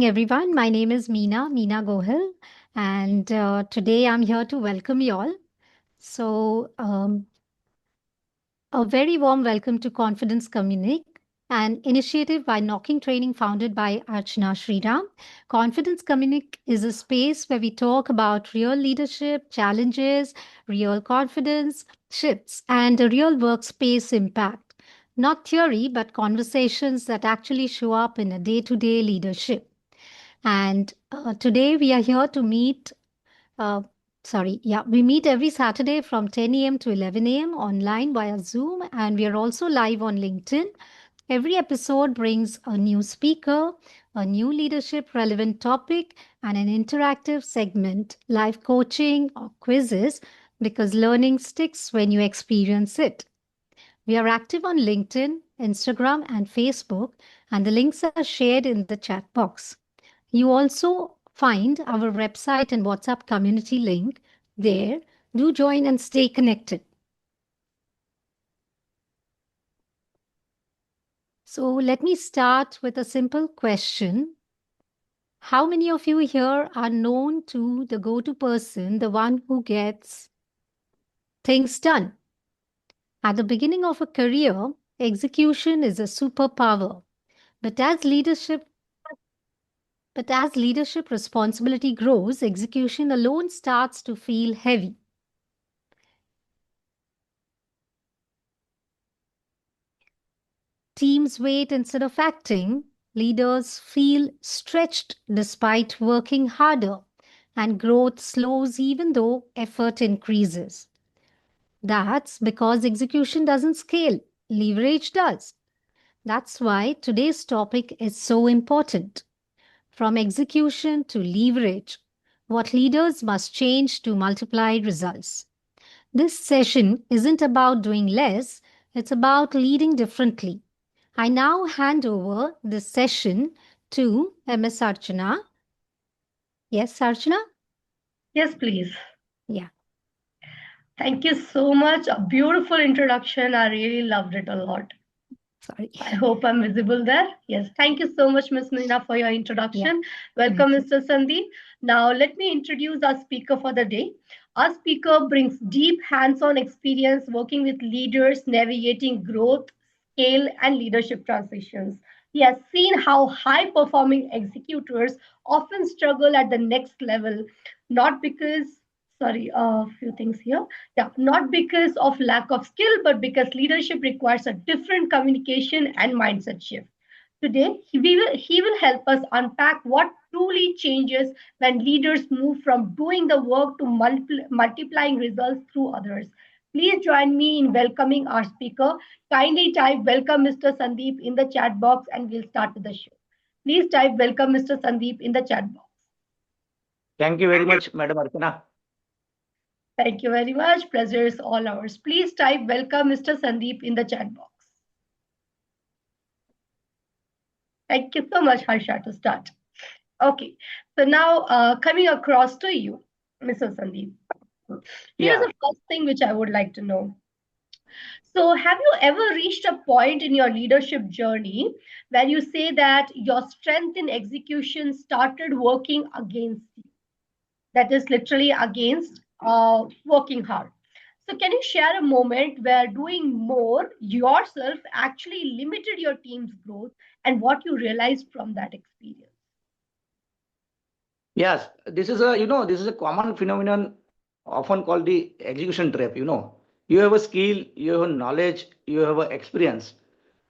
everyone. My name is Meena Gohil, and today I'm here to welcome you all. So, a very warm welcome to Confidence Communique, an initiative by Knocking Training founded by Archana Sriram. Confidence Communique is a space where we talk about real leadership, challenges, real confidence, shifts, and a real workspace impact. Not theory, but conversations that actually show up in a day to day leadership. And today we are here to meet. Uh, we meet every Saturday from 10 a.m. to 11 a.m. online via Zoom, and we are also live on LinkedIn. Every episode brings a new speaker, a new leadership relevant topic, and an interactive segment, live coaching or quizzes, because learning sticks when you experience it. We are active on LinkedIn, Instagram, and Facebook, and the links are shared in the chat box. You also find our website and WhatsApp community link there. Do join and stay connected. So let me start with a simple question. How many of you here are known to the go-to person, the one who gets things done? At the beginning of a career, execution is a superpower. But as leadership But as leadership responsibility grows, execution alone starts to feel heavy. Teams wait instead of acting. Leaders feel stretched despite working harder, and growth slows even though effort increases. That's because execution doesn't scale, leverage does. That's why today's topic is so important. From execution to leverage, what leaders must change to multiply results. This session isn't about doing less, it's about leading differently. I now hand over this session to MS Archana. Yes, Archana? Yes, please. Yeah. Thank you so much. A beautiful introduction. I really loved it a lot. Sorry. I hope I'm visible there. Yes. Thank you so much, Ms. Meena, for your Yeah. introduction. Welcome, Mr. Sandeep. Now, let me introduce our speaker for the day. Our speaker brings deep hands on experience working with leaders, navigating growth, scale, and leadership transitions. He has seen how high performing executors often struggle at the next level, not because sorry, a few things here. Yeah, not because of lack of skill, but because leadership requires a different communication and mindset shift. Today, he will help us unpack what truly changes when leaders move from doing the work to multiplying results through others. Please join me in welcoming our speaker. Kindly type welcome Mr. Sandeep in the chat box and we'll start with the show. Please type welcome Mr. Sandeep in the chat box. Thank you very much, Madam Archana. Thank you very much. Pleasure is all ours. Please type welcome Mr. Sandeep in the chat box. Thank you so much, Harsha, to start. Okay, so now coming across to you, Mr. Sandeep. Here's the first thing which I would like to know. So, have you ever reached a point in your leadership journey where you say that your strength in execution started working against you? That is literally against working hard. So, can you share a moment where doing more yourself actually limited your team's growth and what you realized from that experience? Yes, this is a common phenomenon often called the execution trap. You have a skill, you have a knowledge, you have a experience,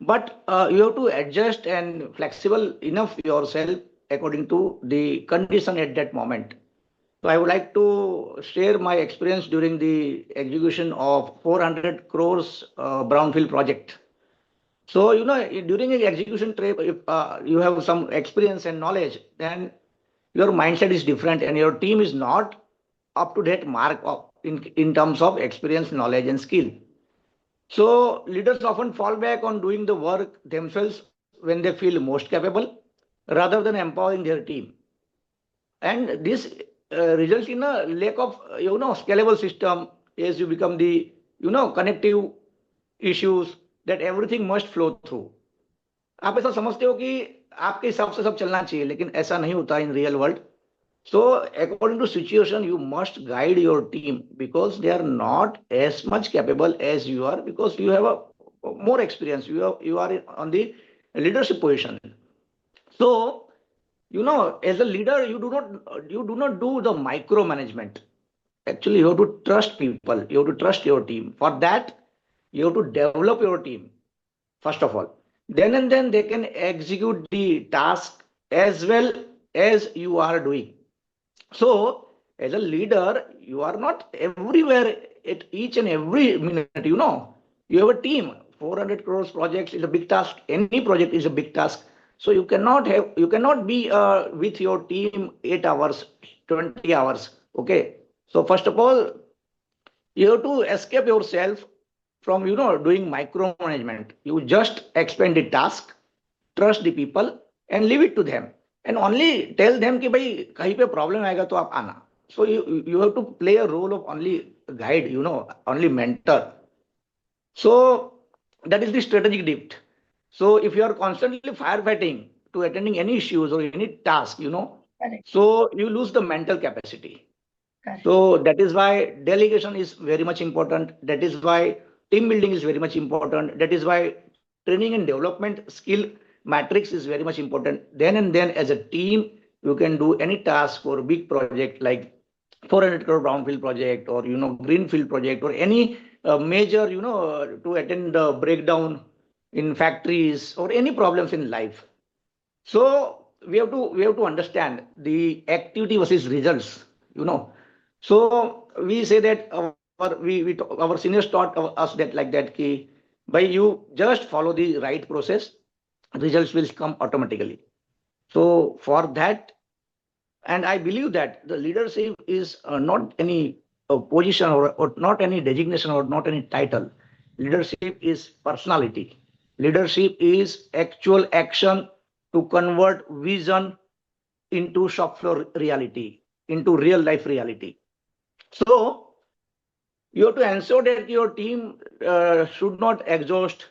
but you have to adjust and flexible enough yourself according to the condition at that moment. So I would like to share my experience during the execution of 400 crores brownfield project. So, during an execution trip, if you have some experience and knowledge, then your mindset is different and your team is not up to date mark in terms of experience, knowledge, and skill. So, leaders often fall back on doing the work themselves when they feel most capable rather than empowering their team. And this results in a lack of, scalable system as you become the, connective issues that everything must flow through. आप ऐसा समझते हो कि आपके हिसाब से सब चलना चाहिए, लेकिन ऐसा नहीं होता in real world. So according to situation, you must guide your team because they are not as much capable as you are, because you have a more experience. You are on the leadership position. So as a leader, you do not do the micromanagement. Actually, you have to trust people. You have to trust your team. For that, you have to develop your team first of all. Then and then they can execute the task as well as you are doing. So, as a leader, you are not everywhere at each and every minute. You have a team. 400 crores projects is a big task. Any project is a big task. So you cannot be with your team 8 hours, 20 hours. Okay. So first of all, you have to escape yourself from doing micromanagement. You just explain the task, trust the people, and leave it to them, and only tell them कि भाई कहीं पे problem आएगा तो आप आना. So you have to play a role of only guide, only mentor. So that is the strategic depth. So if you are constantly firefighting to attending any issues or any task, Correct. so you lose the mental capacity. Correct. So that is why delegation is very much important. That is why team building is very much important. That is why training and development skill matrix is very much important. Then and then as a team, you can do any task for big project like 400 crore brownfield project, or greenfield project, or any major, to attend the breakdown in factories or any problems in life. So we have to understand the activity versus results. So we say that our seniors taught us that, like that, ki by you just follow the right process, results will come automatically. So for that, and I believe that the leadership is not any position, or not any designation, or not any title. Leadership is personality. Leadership is actual action to convert vision into shop floor reality, into real life reality. So you have to ensure that your team should not exhaust,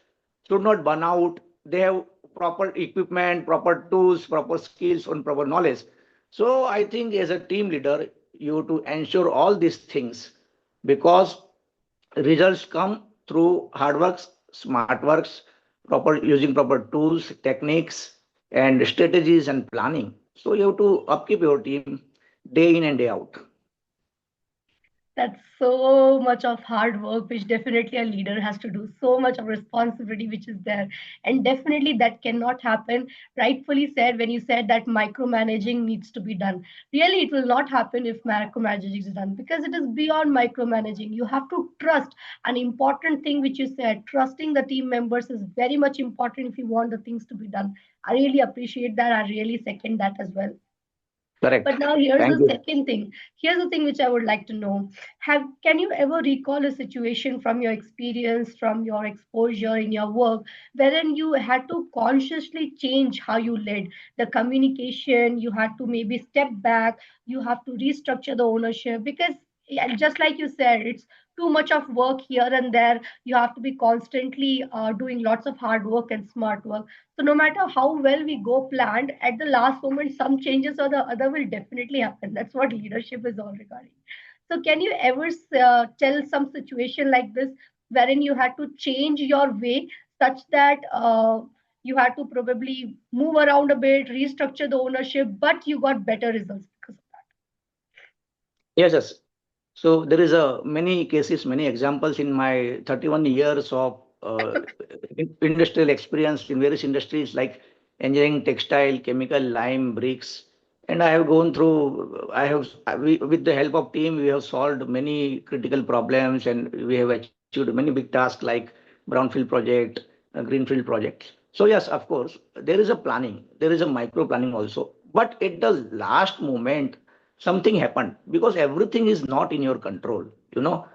should not burn out. They have proper equipment, proper tools, proper skills, and proper knowledge. So I think as a team leader, you have to ensure all these things, because results come through hard works, smart works, proper using proper tools, techniques, and strategies and planning. So you have to upkeep your team day in and day out. That's so much of hard work, which definitely a leader has to do, so much of responsibility which is there. And definitely that cannot happen. Rightfully said when you said that micromanaging needs to be done. Really, it will not happen if micromanaging is done, because it is beyond micromanaging. You have to trust. An important thing which you said, trusting the team members is very much important if you want the things to be done. I really appreciate that. I really second that as well. But Correct. now here's Thank the you. second thing. Here's the thing which I would like to know. Can you ever recall a situation from your experience, from your exposure in your work, wherein you had to consciously change how you led the communication? You had to maybe step back. You have to restructure the ownership because, yeah, just like you said, it's too much of work here and there. You have to be constantly doing lots of hard work and smart work. So no matter how well we go planned, at the last moment, some changes or the other will definitely happen. That's what leadership is all regarding. So can you ever tell some situation like this wherein you had to change your way such that you had to probably move around a bit, restructure the ownership, but you got better results because of Yes, yes. So there is a many cases, many examples in my 31 years of industrial experience in various industries like engineering, textile, chemical, lime, bricks. And I have gone through, with the help of team, we have solved many critical problems, and we have achieved many big tasks like brownfield project, greenfield projects. So yes, of course, there is a planning, there is a micro planning also. But at the last moment, something happened, because everything is not in your control, you know.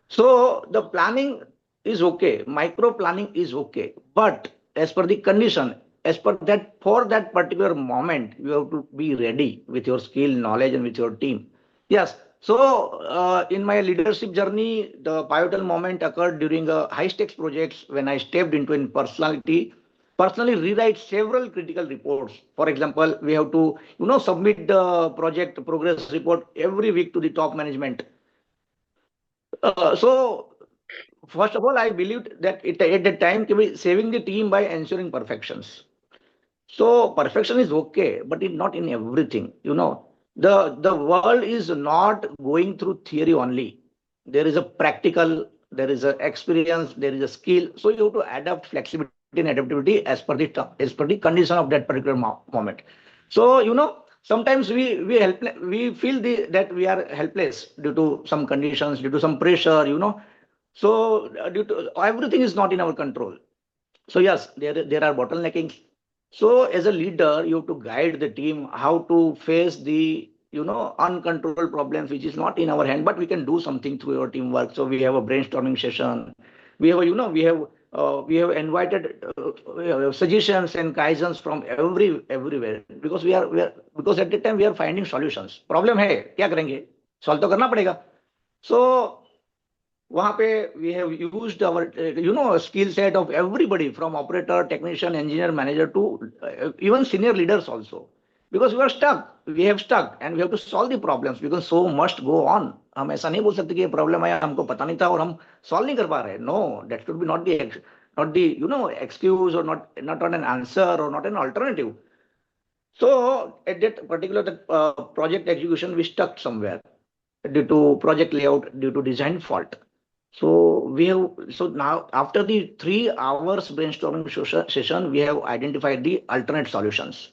So the planning is okay, micro planning is okay, but as per the condition, as per that, for that particular moment, you have to be ready with your skill, knowledge, and with your team. Yes. So in my leadership journey, the pivotal moment occurred during a high stakes projects when I stepped into in personality. personally rewrite several critical reports. For example, we have to, submit the project progress report every week to the top management. So first of all, I believed that at the time, saving the team by ensuring perfections. So perfection is okay, but not in everything. The world is not going through theory only. There is a practical, there is a experience, there is a skill. So you have to adapt flexibility and adaptability as per the condition of that particular moment. So sometimes we feel that we are helpless due to some conditions, due to some pressure. So due to everything is not in our control. So yes, there are bottleneckings. So as a leader, you have to guide the team how to face the uncontrolled problems, which is not in our hand, but we can do something through our teamwork. So we have a brainstorming session. We have we have invited suggestions and kaizens from everywhere, because at that time we are finding solutions. Problem है क्या करेंगे? Solve तो करना पड़ेगा. So वहां पे we have used our skill set of everybody from operator, technician, engineer, manager to even senior leaders also, because we have stuck and we have to solve the problems because so must go on. हम ऐसा नहीं बोल सकते कि ये problem है हमको पता नहीं था और हम सॉल्व नहीं कर पा रहे. No, that should be not the excuse, or not an answer, or not an alternative. So at that particular project execution, we stuck somewhere due to project layout, due to design fault. So now after the 3 hours brainstorming session, we have identified the alternate solutions.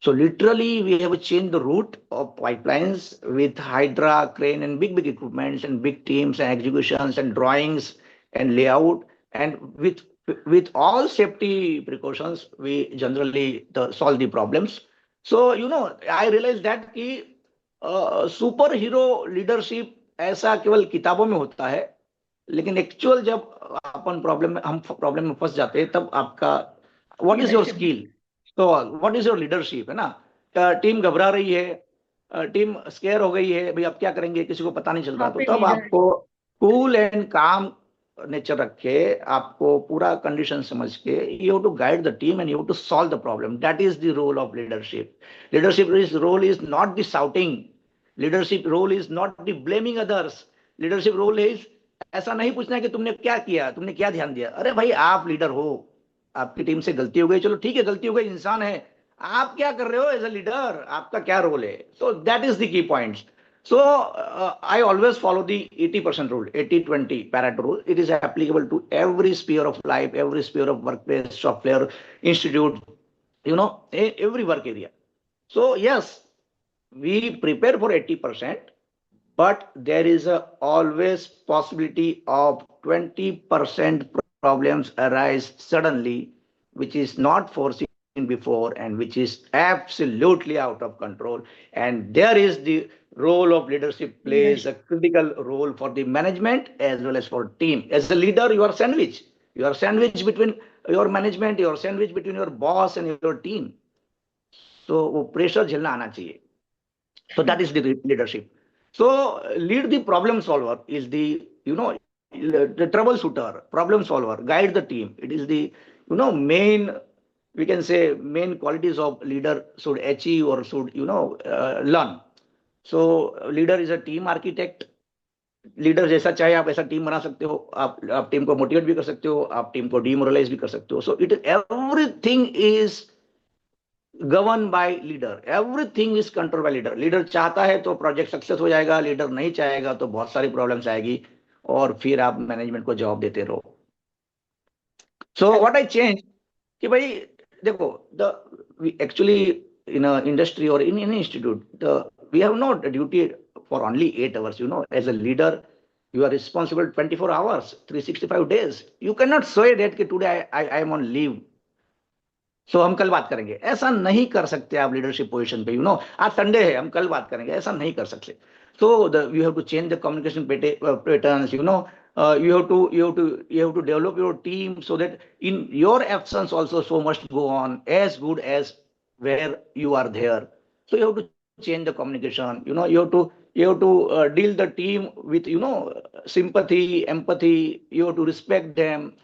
So literally, we have changed the route of pipelines with Hydra, crane, and big equipments and big teams and executions and drawings and layout, and with all safety precautions, we generally solve the problems. So I realized that कि super hero leadership ऐसा केवल किताबों में होता है, लेकिन actual जब हम प्रॉब्लम में फंस जाते हैं तब आपका व्हाट इज योर स्किल, तो व्हाट इज योर लीडरशिप, है ना. टीम घबरा रही है, टीम स्केयर हो गई है, भाई आप क्या करेंगे, किसी को पता नहीं चल रहा, तो तब आपको कूल एंड काम नेचर रख के, आपको पूरा कंडीशन समझ के, you have to guide the team and you have to solve the problem. That is the role of leadership. Leadership role is not the shouting. Leadership role is not the blaming others. Leadership role is ऐसा नहीं पूछना है कि तुमने क्या किया, तुमने क्या ध्यान दिया. अरे भाई, आप लीडर हो, आपकी टीम से गलती हो गई, चलो ठीक है, गलती हो गई, इंसान है, आप क्या कर रहे हो एज अ लीडर, आपका क्या रोल है. So that is the key points. So I always follow the 80% rule, 80-20 Pareto rule. It is applicable to every sphere of life, every sphere of workplace, software, institute, every work area. So yes, we prepare for 80%, but there is always possibility of 20% problems arise suddenly, which is not foreseen before and which is absolutely out of control. And there is the role of leadership plays a critical role for the management as well as for team. As a leader, you are sandwich. You are sandwich between your management, you are sandwich between your boss and your team. So वो pressure झेलना आना चाहिए. So that is the leadership. So lead the problem solver is the troubleshooter, problem solver, guide the team. It is the main, we can say, main qualities of leader should achieve or should learn. So leader is a team architect. Leader जैसा चाहे आप ऐसा team बना सकते हो, आप team को motivate भी कर सकते हो, आप टीम को डीमोरलाइज भी कर सकते हो. So it everything is govern by leader. Everything is control by leader. Leader चाहता है तो प्रोजेक्ट सक्सेस हो जाएगा, लीडर नहीं चाहेगा तो बहुत सारी प्रॉब्लम्स आएगी और फिर आप मैनेजमेंट को जवाब देते रहो. सो व्हाट आई चेंज कि भाई देखो, द एक्चुअली इन इंडस्ट्री और in institute, the we have not a duty for only 8 hours. As a leader, you are responsible 24 hours, 365 days. You cannot say that कि today I am on leave, so हम कल बात करेंगे. ऐसा नहीं कर सकते आप लीडरशिप पोजीशन पे. आज संडे है, हम कल बात करेंगे, ऐसा नहीं कर सकते. So you have to change the communication patterns. You have to develop your team so that in your absence also so must go on as good as where you are there. So you have to change the communication. You have to deal the team with sympathy, empathy. You have to respect them.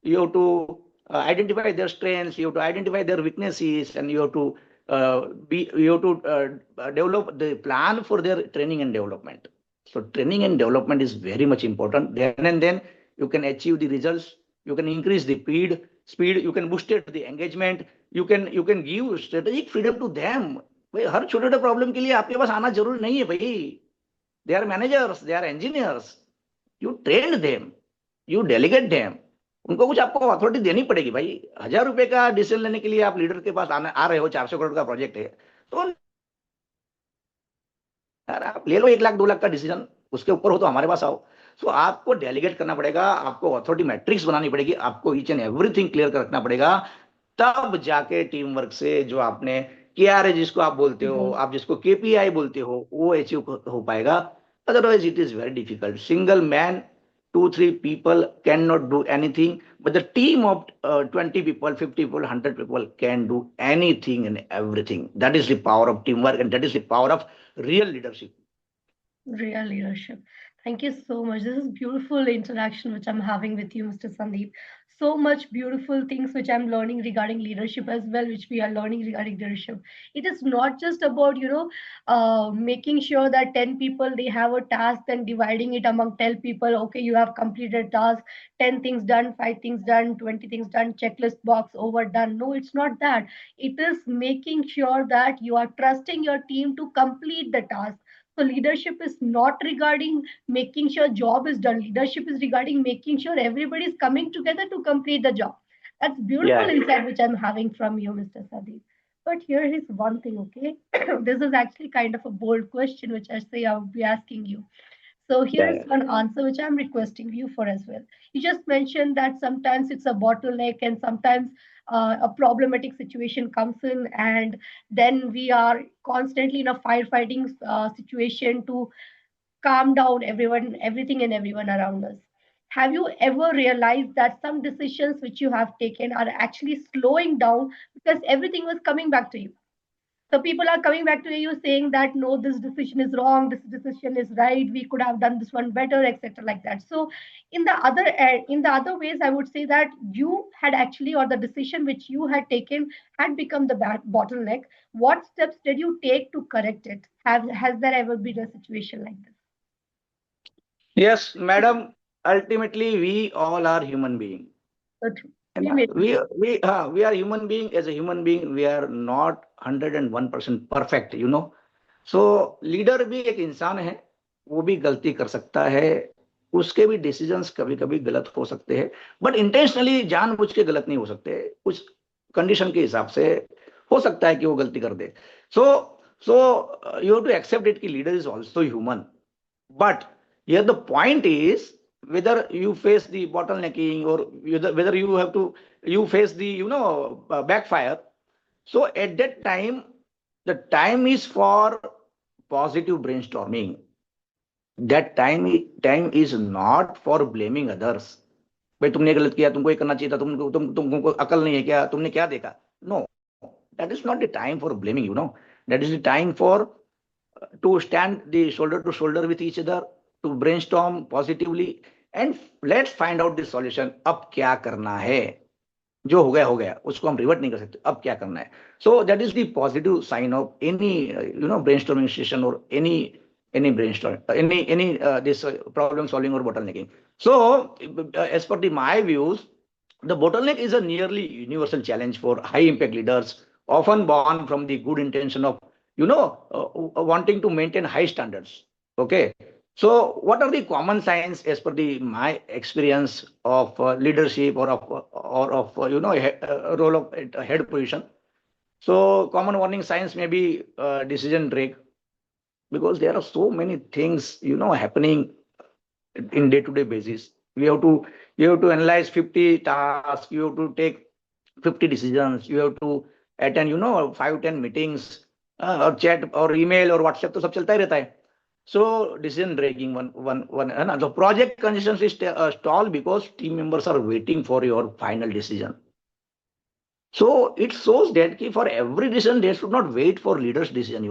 You have to identify their strengths, you have to identify their weaknesses, and you have to develop the plan for their training and development. So training and development is very much important. Then and then you can achieve the results. You can increase the speed. You can boost it the engagement. You can give strategic freedom to them. भाई हर छोटे छोटे problem के लिए आपके पास आना जरूरी नहीं है भाई. They are managers, they are engineers. You train them, you delegate them. उनको कुछ आपको अथॉरिटी देनी पड़ेगी भाई. 1,000 रुपए का डिसीजन लेने के लिए आप लीडर के पास आ रहे हो. 400 करोड़ का प्रोजेक्ट है तो यार आप ले लो 1 लाख 2 लाख का डिसीजन. उसके ऊपर हो तो हमारे पास आओ. सो आपको डेलीगेट करना पड़ेगा. आपको अथॉरिटी मैट्रिक्स बनानी पड़ेगी. आपको ईच एंड एवरीथिंग क्लियर कर रखना पड़ेगा. तब जाके टीम वर्क से जो आपने KRA जिसको आप बोलते हो, आप जिसको KPI बोलते हो, वो अचीव हो पाएगा. Otherwise, it is very difficult. Single man, 2, 3 people cannot do anything. But the team of 20 people, 50 people, 100 people can do anything and everything. That is the power of teamwork, and that is the power of real leadership. Real leadership. Thank you so much. This is beautiful interaction which I'm having with you, Mr. Sandeep. So much beautiful things which I'm learning regarding leadership as well, which we are learning regarding leadership. It is not just about, making sure that 10 people they have a task and dividing it among 10 people. Okay, you have completed task, 10 things done, 5 things done, 20 things done, checklist box over done. No, it's not that. It is making sure that you are trusting your team to complete the task. So leadership is not regarding making sure job is done. Leadership is regarding making sure everybody is coming together to complete the job. That's beautiful Yeah. insight which I'm having from you, Mr. Sadiq. But here is one thing, okay? This is actually kind of a bold question which I say I'll be asking you. So here's Yeah. one answer which I'm requesting you for as well. You just mentioned that sometimes it's a bottleneck and sometimes a problematic situation comes in, and then we are constantly in a firefighting situation to calm down everyone, everything, and everyone around us. Have you ever realized that some decisions which you have taken are actually slowing down because everything was coming back to you? So people are coming back to you saying that no, this decision is wrong, this decision is right, we could have done this one better, etc., like that. So in the other ways, I would say that you had actually, or the decision which you had taken had become the bottleneck. What steps did you take to correct it? Has there ever been a situation like this? Yes, madam. Ultimately, we all are human beings. So true. And We made we are human being. As a human being, we are not 101% perfect. So leader भी एक इंसान है. वो भी गलती कर सकता है. उसके भी डिसीजंस कभी कभी गलत हो सकते हैं. बट इंटेंशनली जानबूझ के गलत नहीं हो सकते. कुछ कंडीशन के हिसाब से हो सकता है कि वो गलती कर दे. So so you have to accept it कि leader is also human. But here the point is whether you face the bottlenecking or whether you face the backfire. So at that time, the time is for positive brainstorming. That time is not for blaming others. भाई तुमने गलत किया, तुमको ये करना चाहिए था, तुमको अकल नहीं है क्या, तुमने क्या देखा? No, that is not the time for blaming. That is the time for to stand the shoulder to shoulder with each other, to brainstorm positively, and let's find out the solution. अब क्या करना है? जो हो गया, उसको हम revert नहीं कर सकते. अब क्या करना है? So that is the positive sign of any brainstorming session or any brainstorm, any this problem solving or bottlenecking. So as per my views, the bottleneck is a nearly universal challenge for high impact leaders, often born from the good intention of wanting to maintain high standards. Okay. So what are the common signs as per my experience of leadership or of role of a head position? So common warning signs may be decision break, because there are so many things happening in day-to-day basis. You have to analyze 50 tasks. You have to take 50 decisions. You have to attend 5-10 meetings, और chat और email और WhatsApp तो सब चलता ही रहता है. So decision breaking one है ना. The project consistently stall because team members are waiting for your final decision. So it shows that for every decision they should not wait for leaders' decision.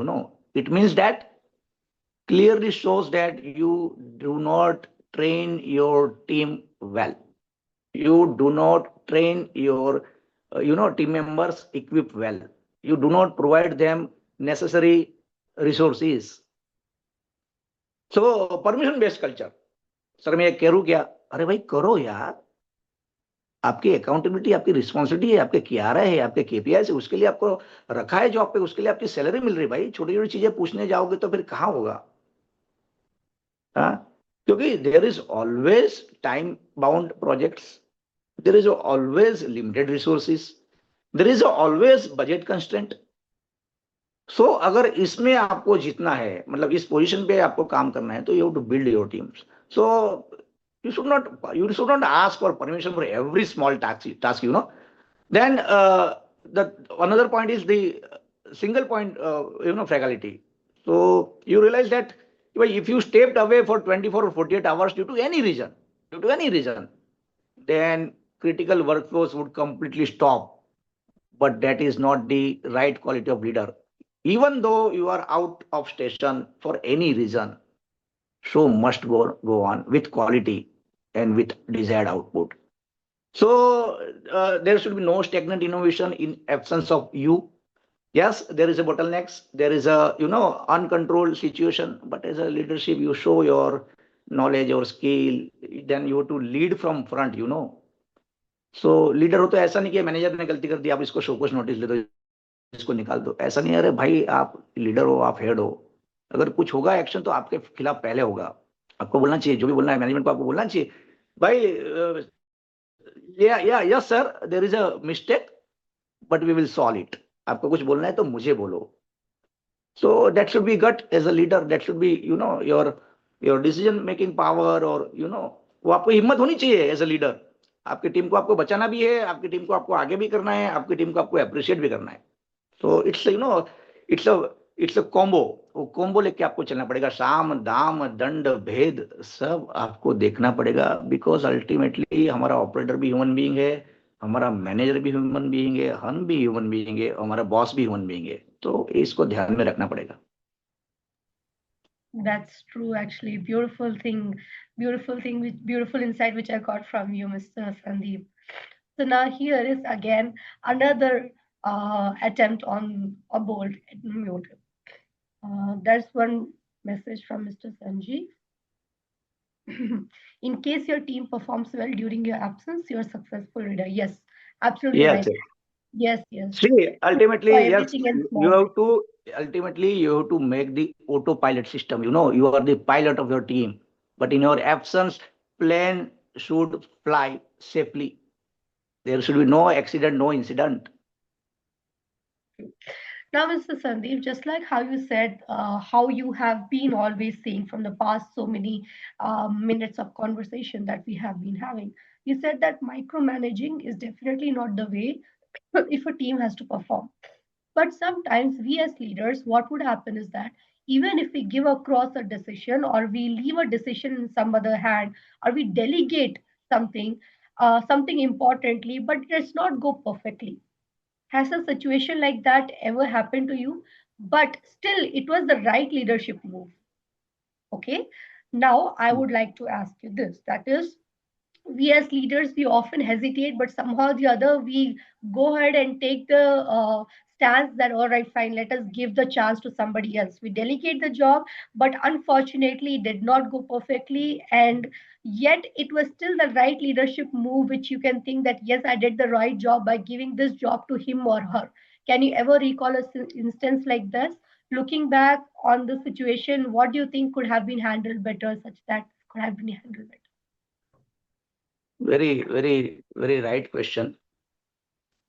It means that clearly shows that you do not train your team well. You do not train your team members equipped well. You do not provide them necessary resources. So permission based culture. Sir मैं करूँ क्या? अरे भाई करो यार, आपकी accountability, आपकी responsibility है, आपके KRI है, आपके KPI है, उसके लिए आपको रखा है जॉब पे, उसके लिए आपकी सैलरी मिल रही है भाई। छोटी छोटी चीजें पूछने जाओगे तो फिर कहाँ होगा? हाँ, क्योंकि there is always time bound projects, there is always limited resources, there is always budget constraint. So अगर इसमें आपको जीतना है, मतलब इस पोजीशन पे आपको काम करना है, तो you have to build your teams. So you should not ask for permission for every small task. Then the another point is the single point, fragility. So you realize that if you stepped away for 24 or 48 hours due to any reason, then critical workflows would completely stop. But that is not the right quality of leader. Even though you are out of station for any reason, show must go on with quality and with desired output. So there should be no stagnant innovation in absence of you. Yes, there is a bottlenecks, there is a uncontrolled situation, but as a leadership, you show your knowledge or skill, then you have to lead from front. So leader हो तो ऐसा नहीं कि manager ने गलती कर दी आप इसको शोकोस नोटिस ले दो, इसको निकाल दो, ऐसा नहीं। अरे भाई आप लीडर हो, आप हेड हो, अगर कुछ होगा एक्शन तो आपके खिलाफ पहले होगा। आपको बोलना चाहिए, जो भी बोलना है मैनेजमेंट को आपको बोलना चाहिए, भाई yes sir there is a mistake but we will solve it. आपको कुछ बोलना है तो मुझे बोलो। So that should be gut as a leader, that should be your decision making power, और वो आपको हिम्मत होनी चाहिए एज अ लीडर। आपकी टीम को आपको बचाना भी है, आपकी टीम को आपको आगे भी करना है, आपकी टीम को आपको अप्रिशिएट भी करना है। तो इट्स अ कॉम्बो। वो कॉम्बो लेके आपको चलना पड़ेगा, साम दाम दंड भेद सब आपको देखना पड़ेगा, बिकॉज अल्टीमेटली हमारा ऑपरेटर भी ह्यूमन बीइंग है, हमारा मैनेजर भी ह्यूमन बीइंग है, हम भी ह्यूमन बीइंग है, हमारा बॉस भी ह्यूमन बीइंग है। तो इसको ध्यान में रखना पड़ेगा। That's true, actually. Beautiful insight which I got from you, Mr. Sandeep. So now here is again another attempt on a bold mute. There's one message from Mr. Sanjeev. In case your team performs well during your absence, you're a successful leader. Yes, absolutely Yes, right. Yes, yes. see, For ultimately, yes, everything and you small. have to make the autopilot system. You are the pilot of your team, but in your absence, plane should fly safely. There should be no accident, no incident. Now, Mr. Sandeep, just like how you said, how you have been always saying from the past so many minutes of conversation that we have been having, you said that micromanaging is definitely not the way if a team has to perform. But sometimes we as leaders, what would happen is that even if we give across a decision or we leave a decision in some other hand or we delegate something, something importantly, but it does not go perfectly. Has a situation like that ever happened to you? But still, it was the right leadership move. Okay. Now, I would like to ask you this, that is, we as leaders we often hesitate, but somehow or the other we go ahead and take the stance that all right, fine, let us give the chance to somebody else. We delegate the job, but unfortunately it did not go perfectly, and yet it was still the right leadership move, which you can think that yes, I did the right job by giving this job to him or her. Can you ever recall a instance like this? Looking back on the situation, what do you think could have been handled better, such that could have been handled better? Very, very, very right question.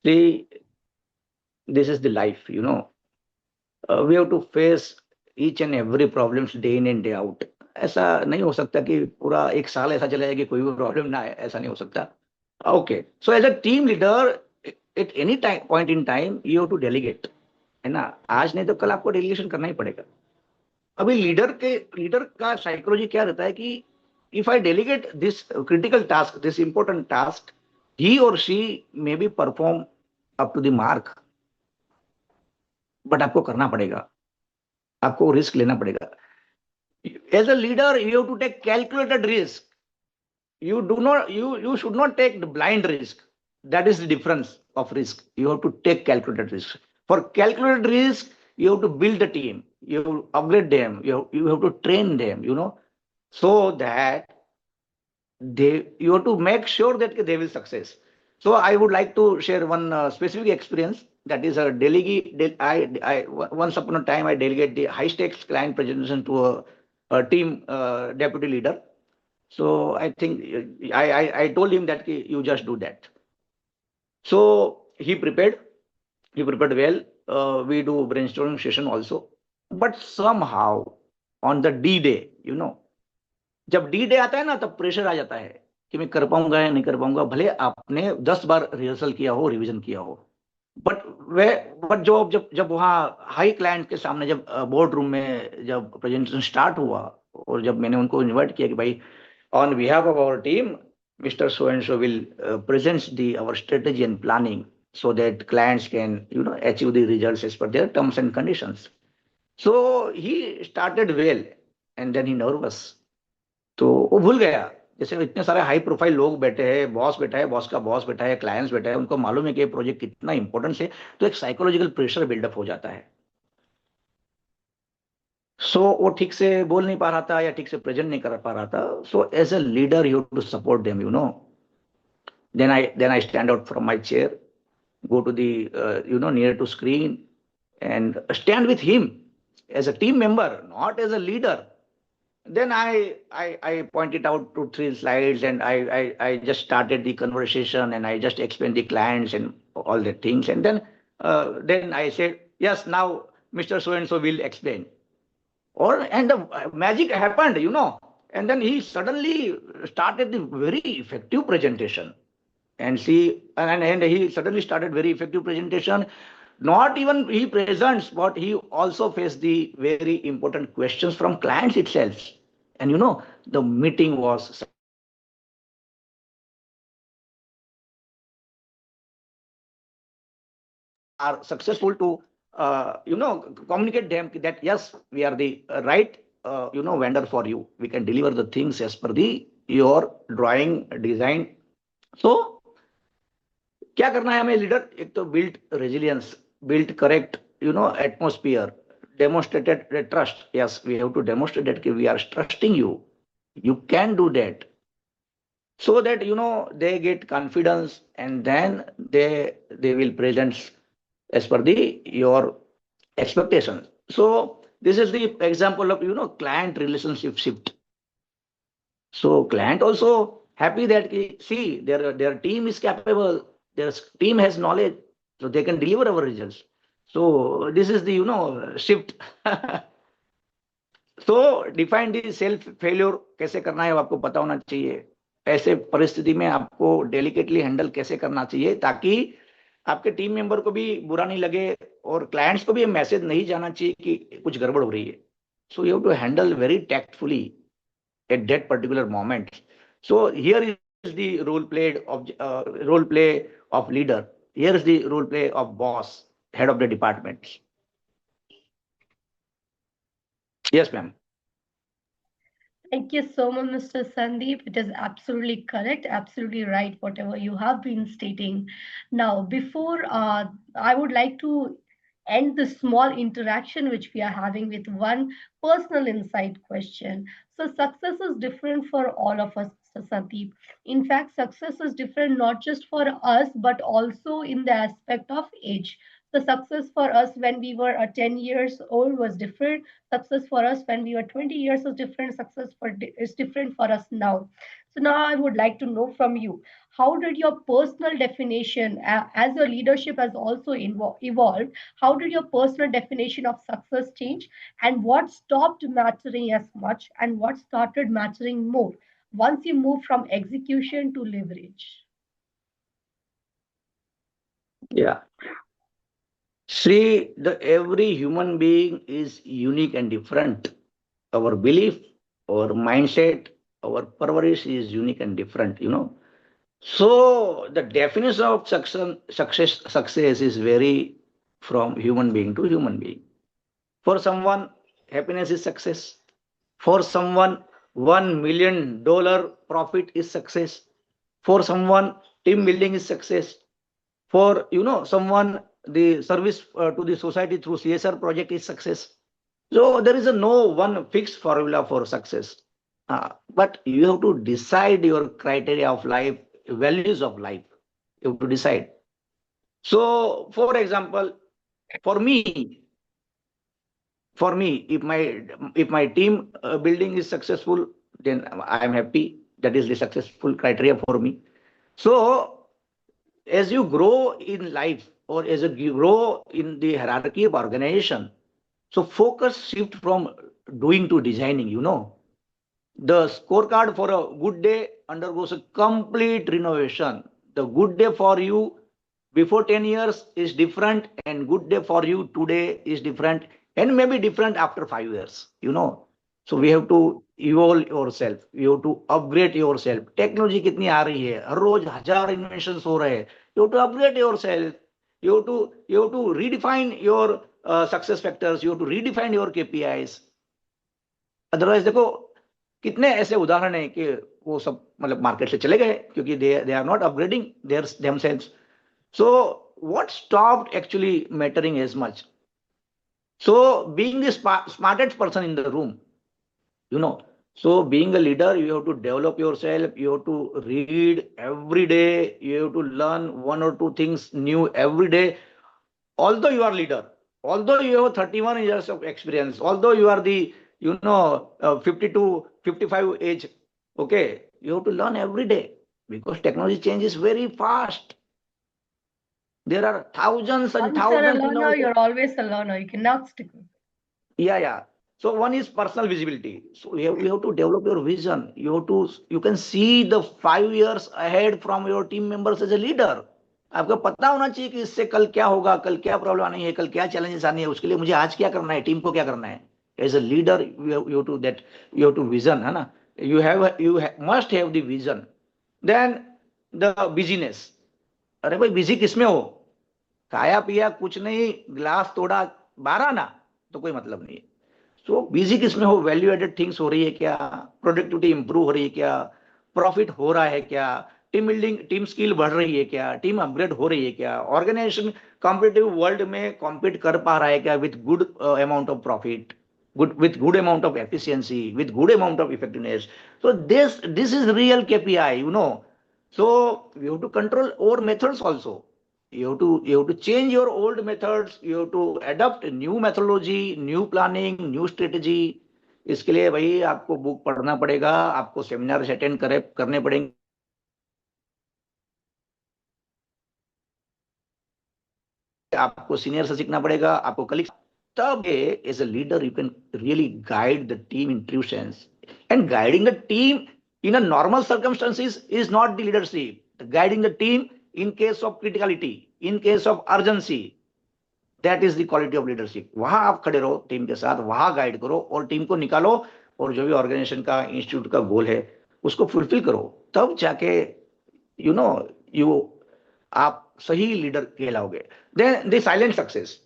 See, this is the life. We have to face each and every problems day in and day out. ऐसा नहीं हो सकता कि पूरा एक साल ऐसा चला जाए कि कोई भी प्रॉब्लम ना आए, ऐसा नहीं हो सकता। Okay, so as a team leader at any time point in time you have to delegate, है ना। आज नहीं तो कल आपको डेलीगेशन करना ही पड़ेगा। अभी लीडर का साइकोलॉजी क्या रहता है कि if I delegate this critical task, this important task, he और she may be perform up to the mark, but आपको करना पड़ेगा, आपको रिस्क लेना पड़ेगा। As a leader you have to take calculated risk. You should not take the blind risk. That is the difference of risk. You have to take calculated risk. For calculated risk, you have to build a team, you have to upgrade them, you have to train them, so that you have to make sure that they will success. So I would like to share one specific experience, that is a once upon a time I delegate the high stakes client presentation to a team deputy leader. So I think I told him that you just do that. So he prepared well. We do brainstorming session also, but somehow on the D day, जब D day आता है ना तब pressure आ जाता है कि मैं कर पाऊंगा या नहीं कर पाऊंगा, भले आपने 10 बार रिहर्सल किया हो, रिवीजन किया हो, बट वे बट जो जब जब वहाँ हाई क्लाइंट के सामने, जब बोर्ड रूम में जब प्रेजेंटेशन स्टार्ट हुआ, और जब मैंने उनको इनवाइट किया कि भाई on behalf of our team, Mr. So and so will present the our strategy and planning so that clients can achieve the results as per their terms and conditions. So he started well, and then he nervous. तो वो भूल गया, जैसे इतने सारे high profile लोग बैठे हैं, बॉस बैठा है, बॉस का बॉस बैठा है, क्लाइंट्स बैठा है, उनको मालूम है कि ये प्रोजेक्ट कितना इंपॉर्टेंट है, तो एक साइकोलॉजिकल प्रेशर बिल्डअप हो जाता है. सो वो ठीक से बोल नहीं पा रहा था या ठीक से प्रेजेंट नहीं कर पा रहा था. So as a leader you to support them. Then I stand out from my chair, go to the near to screen, and stand with him as a team member, not as a leader. Then I pointed out 2 3 slides, and I just started the conversation, and I just explained the clients and all the things, and then I said, yes, now Mr. So and so will explain. And the magic happened, and then he suddenly started the very effective presentation. And he suddenly started very effective presentation. Not even he presents, but he also faced the very important questions from clients itself. And the meeting was successful. So clients are successful to communicate them that yes, we are the right vendor for you. We can deliver the things as per the your drawing design. So क्या करना है हमें leader? एक तो build resilience, build correct atmosphere, demonstrated trust. Yes, we have to demonstrate that we are trusting you. You can do that, so that they get confidence, and then they will present as per the your expectations. So this is the example of client relationship shift. So client also happy that see their team is capable, their team has knowledge, so they can deliver our results. So this is the shift. So define the self failure कैसे करना है, आपको पता होना चाहिए. ऐसे परिस्थिति में आपको डेलिकेटली हैंडल कैसे करना चाहिए, ताकि आपके टीम मेंबर को भी बुरा नहीं लगे, और क्लाइंट्स को भी मैसेज नहीं जाना चाहिए कि कुछ गड़बड़ हो रही है. So you have to handle very tactfully at that particular moment. So here is the role play of leader. Here is the role play of boss, head of the department. Yes, ma'am. Thank you so much, Mr. Sandeep. It is absolutely correct, absolutely right, whatever you have been stating. Now, before I would like to end this small interaction which we are having with one personal insight question. So, success is different for all of us, Mr. Sandeep. In fact, success is different not just for us, but also in the aspect of age. The success for us when we were 10 years old was different. Success for us when we were 20 years is different. Success is different for us now. So now I would like to know from you, how did your personal definition, as your leadership has also evolved, how did your personal definition of success change, and what stopped mattering as much and what started mattering more once you moved from execution to leverage? Yeah. See, every human being is unique and different. Our belief, our mindset, our purpose is unique and different. So the definition of success is vary from human being to human being. For someone, happiness is success. For someone, $1 million profit is success. For someone, team building is success. For someone, the service to the society through CSR project is success. So there is a no one fixed formula for success. But you have to decide your criteria of life, values of life. You have to decide. So, for example, for me, if my team building is successful, then I am happy. That is the successful criteria for me. So, as you grow in life or as you grow in the hierarchy of organization, so focus shift from doing to designing. The scorecard for a good day undergoes a complete renovation. The good day for you before 10 years is different, and good day for you today is different, and maybe different after 5 years. So we have to evolve yourself, you have to upgrade yourself. Technology कितनी आ रही है, हर रोज हजार invention हो रहे हैं. You have to upgrade yourself. You have to redefine your success factors. You have to redefine your KPIs. Otherwise देखो, कितने ऐसे उदाहरण हैं कि वो सब मतलब मार्केट से चले गए क्योंकि they are not upgrading their themselves. So what stopped actually mattering as much? So being the smartest person in the room, you know. So being a leader, you have to develop yourself. You have to read every day. You have to learn one or two things new every day. Although you are leader, although you have 31 years of experience, although you are the 50 to 55 age, okay, you have to learn every day because technology changes very fast. There are thousands and Once you're a thousands, learner, you're always a learner. You cannot stick with it. Yeah. So one is personal visibility. So you have to develop your vision. You can see the 5 years ahead from your team members as a leader. आपको पता होना चाहिए कि इससे कल क्या होगा, कल क्या प्रॉब्लम आनी है, कल क्या चैलेंजेस आनी है, उसके लिए मुझे आज क्या करना है, टीम को क्या करना है. As a leader you have to vision, है ना. You must have the vision. Then the busyness. अरे भाई बिजी किसमें हो, खाया पिया कुछ नहीं, ग्लास तोड़ा 12 ना, तो कोई मतलब नहीं है. सो बिजी किसमें हो, वैल्यू एडेड थिंग्स हो रही है क्या, प्रोडक्टिविटी इंप्रूव हो रही है क्या, प्रॉफिट हो रहा है क्या, टीम बिल्डिंग, टीम स्किल बढ़ रही है क्या, टीम अपग्रेड हो रही है क्या, ऑर्गेनाइजेशन कॉम्पिटिटिव वर्ल्ड में कॉम्पीट कर पा रहा है क्या with good amount of profit, with good amount of efficiency, with good amount of effectiveness. So this is real KPI. So we have to control our methods also. You have to change your old methods. You have to adopt new methodology, new planning, new strategy. इसके लिए भाई आपको book पढ़ना पड़ेगा, आपको seminar attend करने पड़ेंगे, आपको सीनियर से सीखना पड़ेगा, आपको कलीग. तब as a leader you can really guide the team in true sense. And guiding the team in a normal circumstances is not the leadership. Guiding the team in case of criticality, in case of urgency, that is the quality of leadership. वहां आप खड़े रहो team के साथ, वहां guide करो और team को निकालो और जो भी ऑर्गेनाइजेशन का, इंस्टीट्यूट का गोल है उसको फुलफिल करो. तब जाके यू आप सही लीडर कहलाओगे. Then the silent success.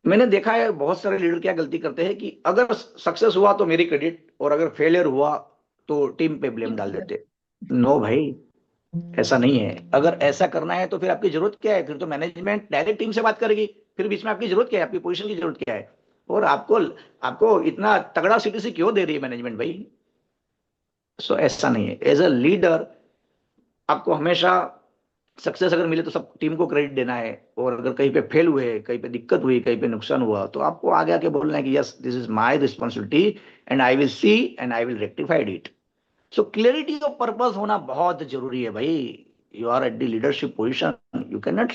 मैंने देखा है बहुत सारे लीडर क्या गलती करते हैं कि अगर सक्सेस हुआ तो मेरी क्रेडिट, और अगर फेलियर हुआ तो टीम पे ब्लेम डाल देते. नो भाई, ऐसा नहीं है. अगर ऐसा करना है तो फिर आपकी जरूरत क्या है, फिर तो मैनेजमेंट डायरेक्ट टीम से बात करेगी. फिर बीच में आपकी जरूरत क्या है, आपकी पोजीशन की जरूरत क्या है, और आपको इतना तगड़ा सीटीसी क्यों दे रही है मैनेजमेंट भाई. सो ऐसा नहीं है. एज अ लीडर आपको हमेशा सक्सेस अगर मिले तो सब टीम को क्रेडिट देना है, और अगर कहीं पे फेल हुए, कहीं पे दिक्कत हुई, कहीं पे नुकसान हुआ, तो आपको आगे आके बोलना है कि yes, this is my responsibility and I will see and I will rectified it. So clarity of purpose होना बहुत जरूरी है भाई. You are at the leadership position, you can not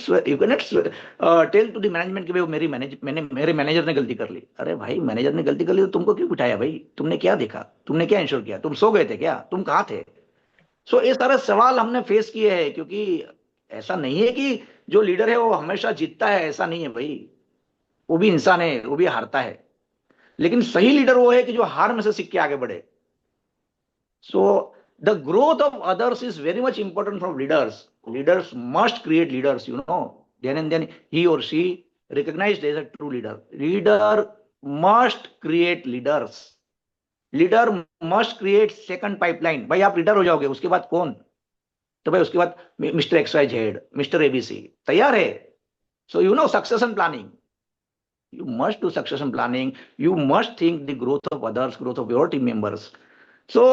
tell to the management कि भाई मेरे manager ने गलती कर ली. अरे भाई, मैनेजर ने गलती कर ली तो तुमको क्यों बिठाया भाई, तुमने क्या देखा, तुमने क्या इंश्योर किया, तुम सो गए थे क्या, तुम कहाँ थे. सो ये सारे सवाल हमने फेस किए हैं, क्योंकि ऐसा नहीं है कि जो लीडर है वो हमेशा जीतता है, ऐसा नहीं है भाई. वो भी इंसान है, वो भी हारता है. लेकिन सही लीडर वो है कि जो हार में से सीख के आगे बढ़े. So the growth of others is very much important from leaders. Leaders must create leaders. Then and then he or she recognized as a true leader. Leader must create leaders. Leader must create second pipeline. भाई आप leader हो जाओगे, उसके बाद कौन, तो भाई उसके बाद mister X Y Z, mister ABC तैयार है. So you know succession planning. You must do succession planning. You must think the growth of others, growth of your team members. So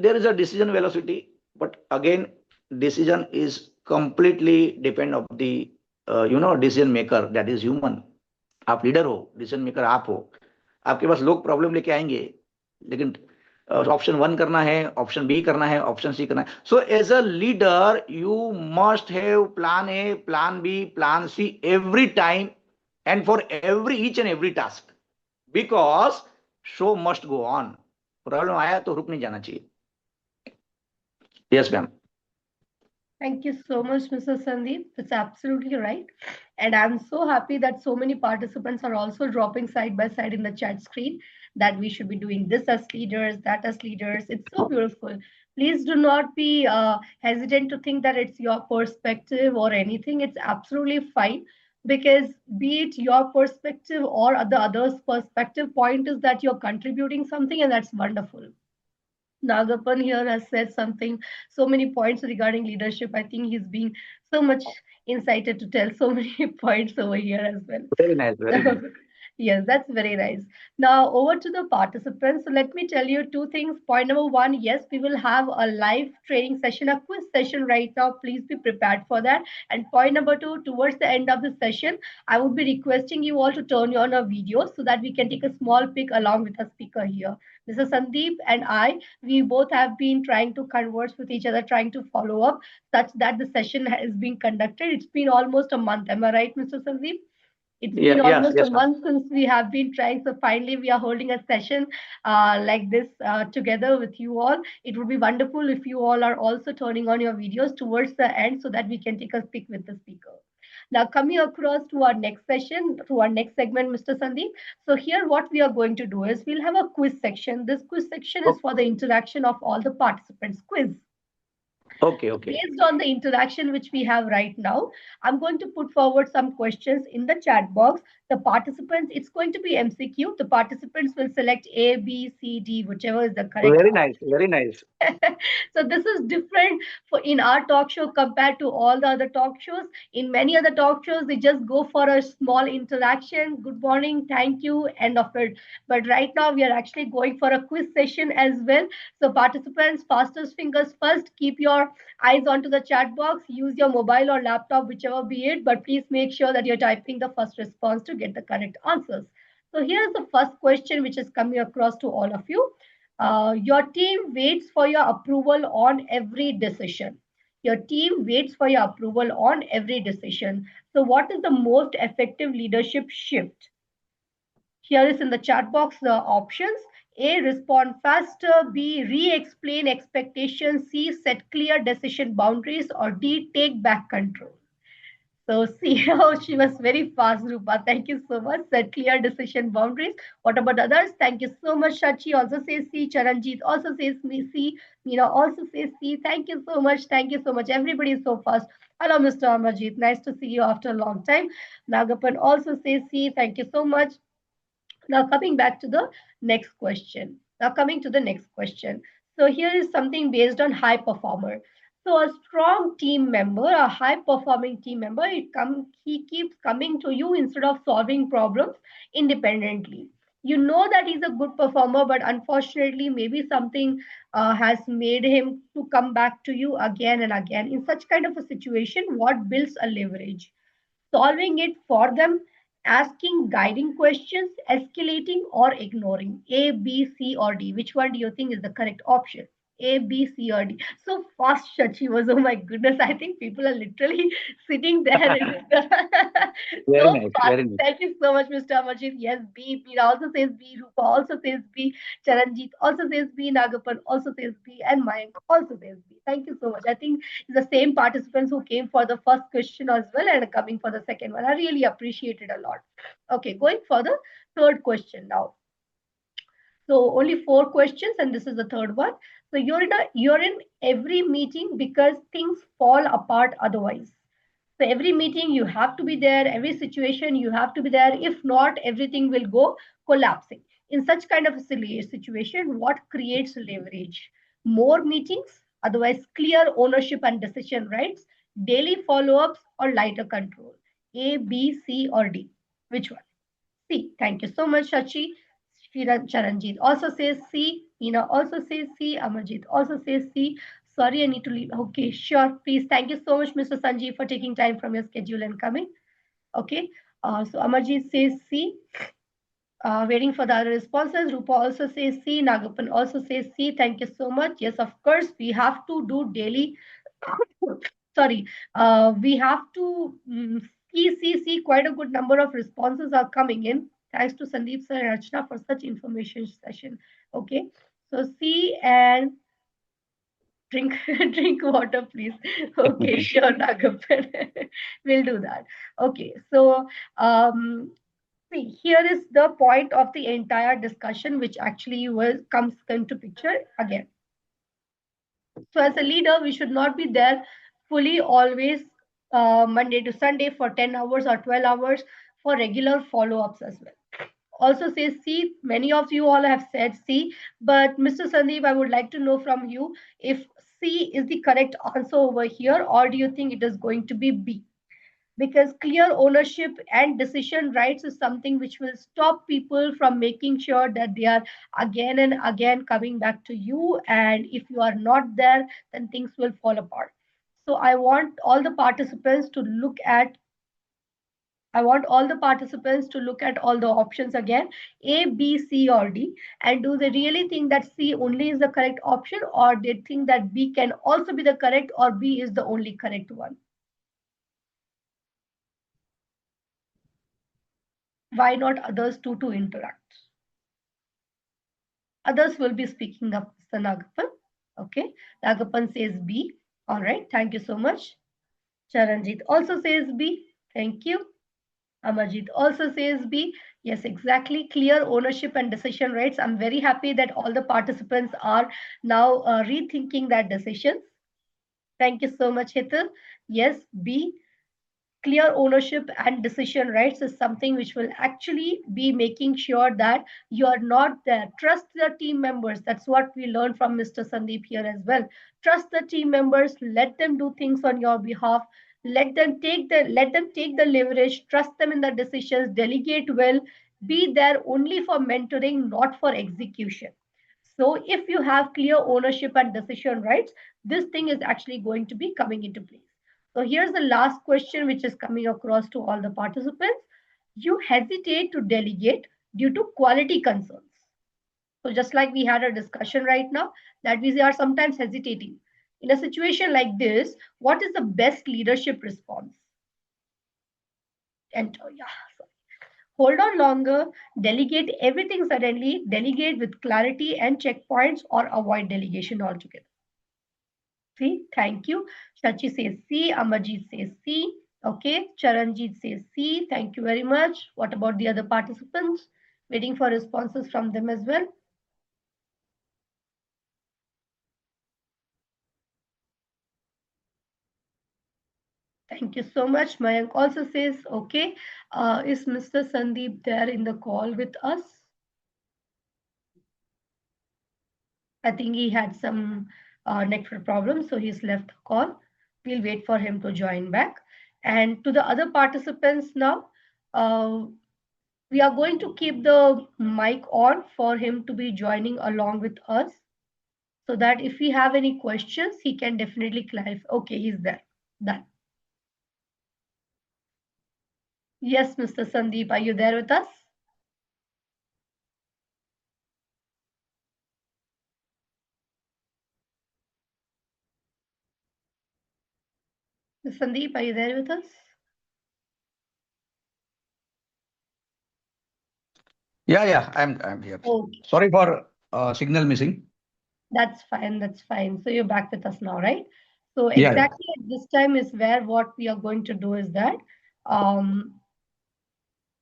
there is a decision velocity, but again, decision is completely depend of the decision maker, that is human. आप leader हो, decision maker आप हो. आपके पास लोग problem लेके आएंगे, लेकिन option one करना है, ऑप्शन बी करना है, ऑप्शन सी करना है. So as a leader you must have plan A, plan B, plan C every time and for each and every task, because show must go on. Problem आया तो रुक नहीं जाना चाहिए. Yes, ma'am. Thank you so much, Mr. Sandeep. That's absolutely right. And I'm so happy that so many participants are also dropping side by side in the chat screen that we should be doing this as leaders, that as leaders. It's so beautiful. Please do not be hesitant to think that it's your perspective or anything. It's absolutely fine, because be it your perspective or the other's perspective, point is that you're contributing something, and that's wonderful. Nagapan here has said something, so many points regarding leadership. I think he's being so much incited to tell so many points over here as well. Very nice, very nice. So, yes, that's very nice. Now, over to the participants. So, let me tell you two things. Point number one, yes, we will have a live training session, a quiz session right now. Please be prepared for that. And point number two, towards the end of the session, I would be requesting you all to turn on a video so that we can take a small pic along with the speaker here. Mr. Sandeep and we both have been trying to converse with each other, trying to follow up such that the session is being conducted. It's been almost a month. Am I right, Mr. Sandeep? It's been Yes, almost a yes, ma'am. month since we have been trying. So finally, we are holding a session like this together with you all. It would be wonderful if you all are also turning on your videos towards the end so that we can take a pic with the speaker. Now, coming across to our next session, to our next segment, Mr. Sandeep. So here, what we are going to do is we'll have a quiz section. This quiz section is for the interaction of all the participants. Quiz. Okay, okay. Based on the interaction which we have right now, I'm going to put forward some questions in the chat box. The participants, it's going to be MCQ. The participants will select A, B, C, D, whichever is the correct Very answer. nice, very nice. So this is different for in our talk show compared to all the other talk shows. In many other talk shows, they just go for a small interaction. Good morning, thank you, end of it. But right now, we are actually going for a quiz session as well. So participants, fastest fingers first. Keep your eyes onto the chat box. Use your mobile or laptop, whichever be it. But please make sure that you're typing the first response to get the correct answers. So here's the first question, which is coming across to all of you. Your team waits for your approval on every decision. Your team waits for your approval on every decision. So, what is the most effective leadership shift? Here is in the chat box the options. A, respond faster. B, re explain expectations. C, set clear decision boundaries. Or D, take back control. So see, oh, she was very fast, Rupa. Thank you so much. Set clear decision boundaries. What about others? Thank you so much. Shachi also says C. Charanjit also says me C. Meena also says C. Thank you so much. Thank you so much. Everybody is so fast. Hello, Mr. Amarjit. Nice to see you after a long time. Nagapan also says C. Thank you so much. Now, coming back to the next question. Now, coming to the next question. So, here is something based on high performer. So, a strong team member, a high performing team member, he keeps coming to you instead of solving problems independently. You know that he's a good performer, but unfortunately, maybe something has made him to come back to you again and again. In such kind of a situation, what builds a leverage? Solving it for them, asking guiding questions, escalating, or ignoring. A, B, C, or D. Which one do you think is the correct option? A, B, C, or D. So fast, Shachi was. Oh my goodness! I think people are literally sitting there. Very So nice, fast. very nice. Thank you so much, Mr. Amarjit. Yes, B. Meera also says B. Rupa also says B. Charanjit also says B. Nagapan also says B. And Mayank also says B. Thank you so much. I think the same participants who came for the first question as well and coming for the second one. I really appreciate it a lot. Okay, going for the third question now. So only four questions, and this is the third one. So you're in every meeting because things fall apart otherwise. So every meeting you have to be there, every situation you have to be there. If not, everything will go collapsing. In such kind of a situation, what creates leverage? More meetings, Otherwise, clear ownership and decision rights, daily follow-ups, or lighter control. A, B, C, or D. Which one? C. Thank you so much, Shachi. Charanjit also says C. Meena also says C. Amarjit also says C. Sorry, I need to leave. Okay, sure. Please. Thank you so much, Mr. Sanjeev, for taking time from your schedule and coming. Okay. So Amarjit says C. Waiting for the other responses. Rupa also says C. Nagapan also says C. Thank you so much. Yes, of course, we have to do daily. Sorry, we have to see quite a good number of responses are coming in. Thanks to Sandeep sir and Archana for such information session. Okay, so C and drink drink water, please. Okay, sure, Nagapan. We'll do that. Okay, so see, here is the point of the entire discussion, which actually comes into picture again. So, as a leader, we should not be there fully always Monday to Sunday for 10 hours or 12 hours for regular follow ups as well. Also, says C, many of you all have said C, but Mr. Sandeep, I would like to know from you if C is the correct answer over here, or do you think it is going to be B? Because clear ownership and decision rights is something which will stop people from making sure that they are again and again coming back to you, and if you are not there, then things will fall apart. So I want all the participants to look at all the options again, A, B, C, or D, and do they really think that C only is the correct option, or they think that B can also be the correct, or B is the only correct one? Why not others too to interact? Others will be speaking up, Mr. Nagapan. Okay, Nagapan says B. All right, thank you so much. Charanjit also says B. Thank you. Amarjit also says B. Yes, exactly. Clear ownership and decision rights. I'm very happy that all the participants are now rethinking that decisions. Thank you so much, Hitul. Yes, B. Clear ownership and decision rights is something which will actually be making sure that you are not there. Trust the team members. That's what we learned from Mr. Sandeep here as well. Trust the team members. Let them do things on your behalf. Let them take the leverage. Trust them in the decisions. Delegate well. Be there only for mentoring, not for execution. So if you have clear ownership and decision rights, this thing is actually going to be coming into place. So here's the last question which is coming across to all the participants. You hesitate to delegate due to quality concerns. So just like we had a discussion right now, that we are sometimes hesitating. In a situation like this, what is the best leadership response? And yeah, sorry. Hold on longer, delegate everything suddenly, delegate with clarity and checkpoints, or avoid delegation altogether. See, thank you. Shachi says C. Amarjit says C. Okay. Charanjit says C. Thank you very much. What about the other participants? Waiting for responses from them as well. Thank you so much. Mayank also says okay. Is Mr. Sandeep there in the call with us? I think he had some network problems, so he's left the call. We'll wait for him to join back. And to the other participants now, we are going to keep the mic on for him to be joining along with us so that if we have any questions, he can definitely clarify. Okay, he's there. Done. Yes, Mr. Sandeep, are you there with us? Mr. Sandeep, are you there with us? Yeah, I'm here. Okay. Sorry for signal missing. That's fine. That's fine. So you're back with us now, right? So Yeah. exactly at this time is where what we are going to do is that um,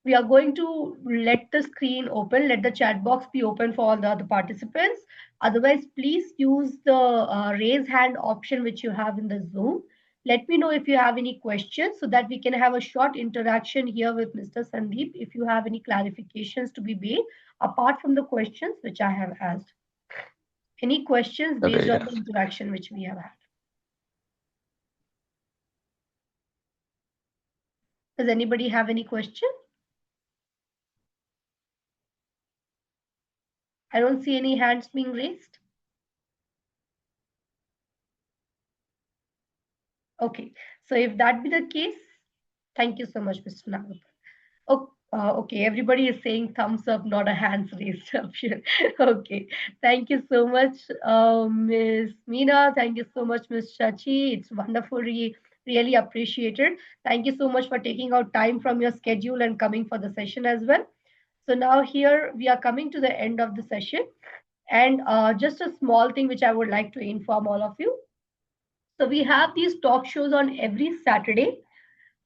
we are going to let the screen open, let the chat box be open for all the other participants. Otherwise, please use the raise hand option which you have in the Zoom. Let me know if you have any questions so that we can have a short interaction here with Mr. Sandeep if you have any clarifications to be made apart from the questions which I have asked. Any questions Okay, based on yeah. the interaction which we have had? Does anybody have any question? I don't see any hands being raised. Okay, so if that be the case, thank you so much, Mr. Nagapal. Oh, okay, everybody is saying thumbs up, not a hands raised option. Okay, thank you so much, Miss Meena. Thank you so much, Miss Chachi. It's wonderful, really appreciated. Thank you so much for taking out time from your schedule and coming for the session as well. So now here we are coming to the end of the session, and just a small thing which I would like to inform all of you. So we have these talk shows on every Saturday.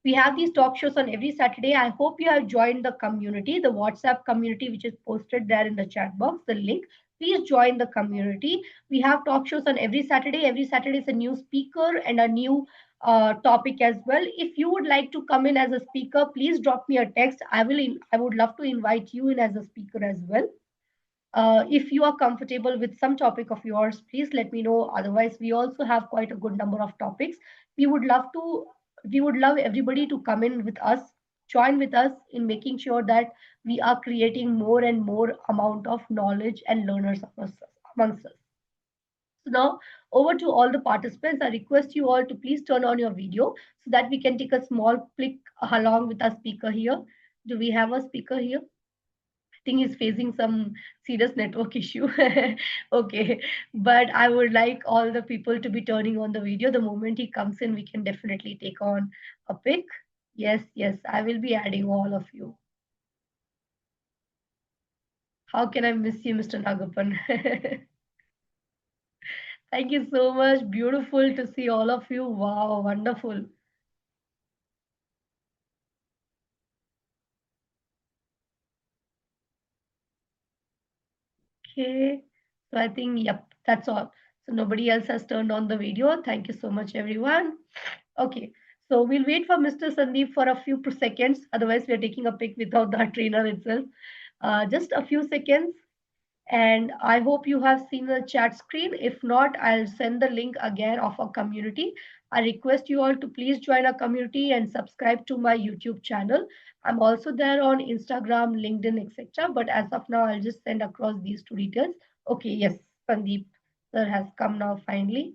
We have these talk shows on every Saturday. I hope you have joined the community, the WhatsApp community, which is posted there in the chat box, the link. Please join the community. We have talk shows on every Saturday. Every Saturday is a new speaker and a new topic as well. If you would like to come in as a speaker, please drop me a text. I would love to invite you in as a speaker as well. If you are comfortable with some topic of yours, please let me know. Otherwise, we also have quite a good number of topics. We would love to, we would love everybody to come in with us, join with us in making sure that we are creating more and more amount of knowledge and learners amongst us. So now over to all the participants. I request you all to please turn on your video so that we can take a small click along with our speaker here. Do we have a speaker here? Think he's facing some serious network issue. Okay, but I would like all the people to be turning on the video. The moment he comes in, we can definitely take on a pic. Yes, yes, I will be adding all of you. How can I miss you, Mr. Nagapan? Thank you so much. Beautiful to see all of you. Wow, wonderful. Okay, so I think, yep, that's all. So nobody else has turned on the video. Thank you so much, everyone. Okay, so we'll wait for Mr. Sandeep for a few seconds. Otherwise, we are taking a pic without the trainer itself. Just a few seconds. And I hope you have seen the chat screen. If not, I'll send the link again of our community. I request you all to please join our community and subscribe to my YouTube channel. I'm also there on Instagram, LinkedIn, etc. But as of now, I'll just send across these two details. Okay, yes, Sandeep sir has come now finally.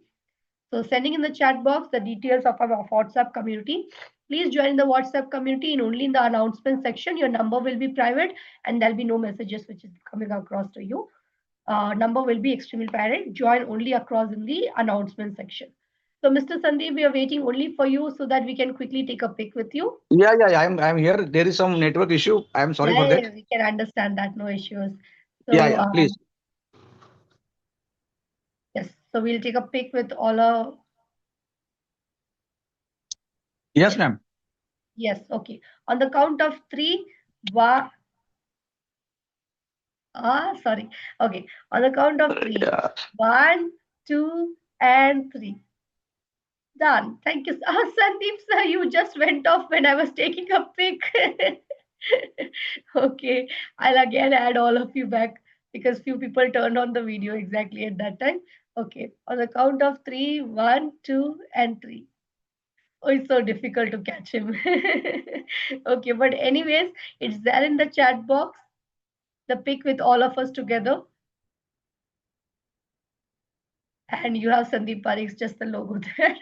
So sending in the chat box the details of our WhatsApp community. Please join the WhatsApp community and only in the announcement section. Your number will be private and there'll be no messages which is coming across to you. Number will be extremely private. Join only across in the announcement section. So Mr. Sandeep, we are waiting only for you so that we can quickly take a pic with you. Yeah. I'm here. There is some network issue. I'm sorry Yeah, for yeah, that. we can understand that. No issues. Yeah, So yeah. Please. yes, so we'll take a pic with all our. Yes, Yes, ma'am. yes. Okay. On the count of three, one. Sorry. Okay. On the count of three. Yeah. One, two, and three. Done. Thank you. Sandeep sir, you just went off when I was taking a pic. Okay. I'll again add all of you back because few people turned on the video exactly at that time. Okay. On the count of three, one, two, and three. Oh, it's so difficult to catch him. Okay. But anyways, it's there in the chat box, the pic with all of us together. And you have Sandeep Parikh's just the logo there.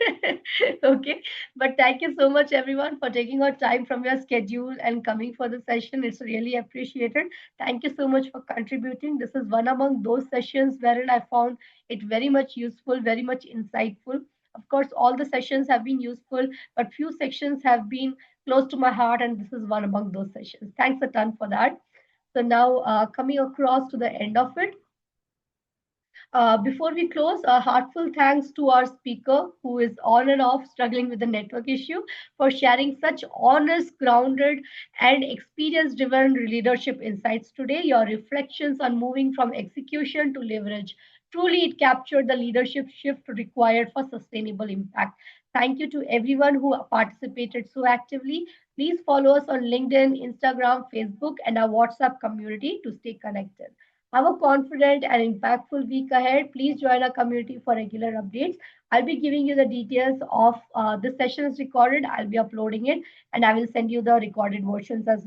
Okay, but thank you so much everyone for taking out time from your schedule and coming for the session. It's really appreciated. Thank you so much for contributing. This is one among those sessions wherein I found it very much useful, very much insightful. Of course, all the sessions have been useful, but few sections have been close to my heart, and this is one among those sessions. Thanks a ton for that. So now coming across to the end of it, before we close, a heartfelt thanks to our speaker who is on and off struggling with the network issue for sharing such honest, grounded, and experience driven leadership insights today. Your reflections on moving from execution to leverage. Truly, it captured the leadership shift required for sustainable impact. Thank you to everyone who participated so actively. Please follow us on LinkedIn, Instagram, Facebook, and our WhatsApp community to stay connected. Have a confident and impactful week ahead. Please join our community for regular updates. I'll be giving you the details of this session is recorded. I'll be uploading it and I will send you the recorded versions as well.